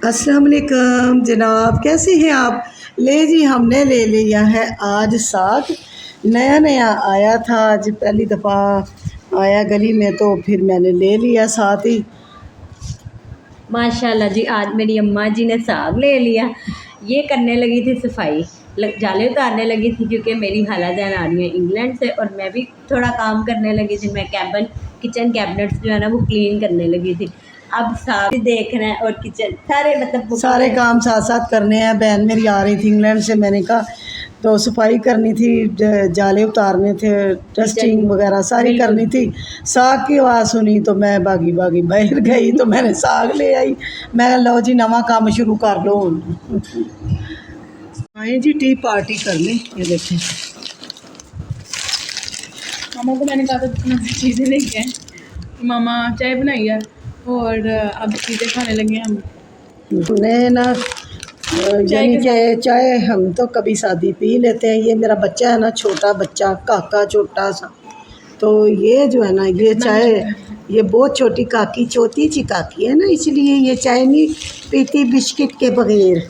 अस्सलाम वालेकुम जनाब, कैसे हैं आप। ले जी, हमने ले लिया है आज साग। नया नया आया था, आज पहली दफ़ा आया गली में, तो फिर मैंने ले लिया साथ ही। माशाल्लाह जी, आज मेरी अम्मा जी ने साग ले लिया। ये करने लगी थी सफाई, जाले उतारने लगी थी, क्योंकि मेरी खाला जान आ रही है इंग्लैंड से और मैं भी थोड़ा काम करने लगी थी। मैं किचन कैबिनेट्स जो है ना वो क्लीन करने लगी थी। अब साग भी देखना है और किचन सारे काम साथ साथ करने हैं। बहन मेरी आ रही थी इंग्लैंड से, मैंने कहा तो सफाई करनी थी, जाले उतारने थे, डस्टिंग वगैरह सारी करनी थी। साग की आवाज़ सुनी तो मैं भागी भागी बाहर गई, तो मैंने साग ले आई। मैं लो जी नवा काम शुरू कर लो। आए जी टी पार्टी कर लें। ये देखें, मामा को मैंने कहा था इतना चीज़ें नहीं हैं, मामा चाय बनाई है और अब चीज़ें खाने लगे हम। हमने ना यानी कि चाय हम तो कभी सादी पी लेते हैं। ये मेरा बच्चा है ना, छोटा बच्चा, काका छोटा सा, तो ये जो है ना, ये चाय, ये बहुत छोटी काकी, चौथी ची काकी है ना, इसलिए ये चाय नहीं पीती बिस्किट के बगैर।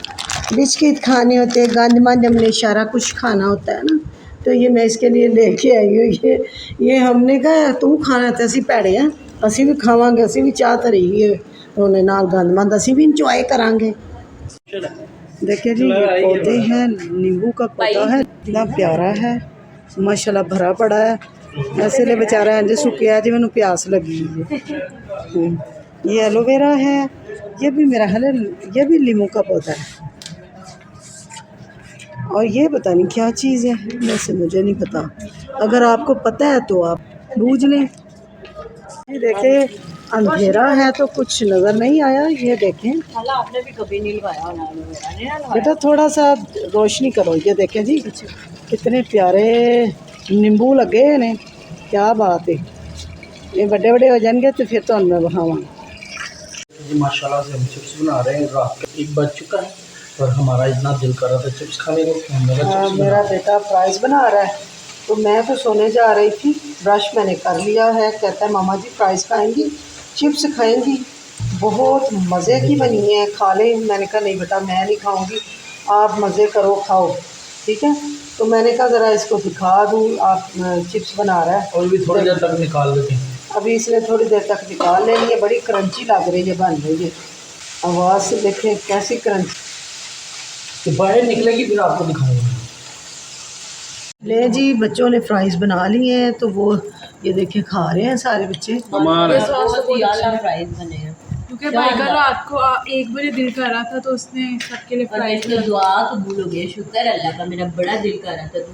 बिस्किट खाने होते हैं, गंद मंद हमने सारा कुछ खाना होता है ना, तो ये मैं इसके लिए लेके आई हूँ। ये हमने कहा तू खाना तो असी भैड़े हैं, असी भी खावांगे, असी भी चाह धरी है उन्हें नाल गंद मंद, असी भी इंजॉय करांगे। देखिए जी, ये पौधे हैं, नींबू का पौधा है, इतना प्यारा है माशाल्लाह, भरा पड़ा है। ऐसे ले बेचारा इंज सुकिया जी, मैंने प्यास लगी है। ये एलोवेरा है, ये भी मेरा है, ये भी नींबू का पौधा है। और ये पता नहीं क्या चीज़ है, वैसे मुझे नहीं पता, अगर आपको पता है तो आप बूझ लें। ये देखें, अंधेरा है तो कुछ नज़र नहीं आया। ये देखें, आपने भी कभी नहीं लगाया बेटा, थोड़ा सा रोशनी करो। ये देखें जी, कितने प्यारे नींबू लगे हैं, क्या बात है। ये बड़े बड़े हो जाएंगे तो फिर तो मैं बहाऊँगा जी। माशाल्लाह से हम चिप्स बना रहे हैं। रात का 1 बज चुका है और हमारा इतना दिल कर रहा था चिप्स खाने को। मेरा बेटा फ्राइज़ बना रहा है, तो मैं तो सोने जा रही थी, ब्रश मैंने कर लिया है। कहता है मामा जी फ्राइज़ खाएंगी, चिप्स खाएंगी, बहुत मज़े की बनी है, खा लें। मैंने कहा नहीं बेटा, मैं नहीं खाऊंगी, आप मज़े करो, खाओ, ठीक है। तो मैंने कहा ज़रा इसको दिखा दूँ, आप चिप्स बना रहा है, और भी थोड़ी देर तक निकाल देते हैं। अभी इसने थोड़ी देर तक निकाल लेनी है। बड़ी क्रंची लग रही है, बन रही है, आवाज़ से देखें कैसी क्रंची। तो बाहर निकलेगी फिर आपको दिखाऊंगा। ले जी, बच्चों ने फ्राइज़ बना लिए हैं, तो वो ये देखें खा रहे हैं सारे बच्चे। फ्राइज बने हैं, क्योंकि भाई का रात को 1 बजे दिल कर रहा था, तो उसने सबके लिए फ्राइज तो दुआ कबूल हो गई, शुक्र अल्लाह का। मेरा बड़ा दिल कर रहा था तो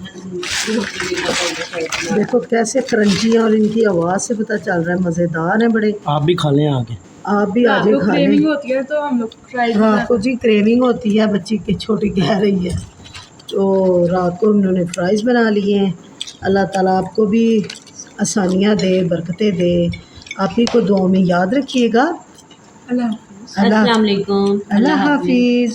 देखो कैसे क्रंची है, और इनकी आवाज़ से पता चल रहा है मज़ेदार है बड़े। आप भी खा लें आगे, आप भी आ जाए खा क्रेविंग लें। होती है तो हम लोग फ्राइज रात को जी क्रेविंग होती है, बच्ची की छोटी कह रही है, तो रात को उन्होंने फ्राइज़ बना लिए हैं। अल्लाह ताला आपको भी आसानियाँ दे, बरकतें दे। आप ही को दुआ में याद रखिएगा। अल्लाह अस्सलाम वालेकुम, अल्लाह हाफिज़।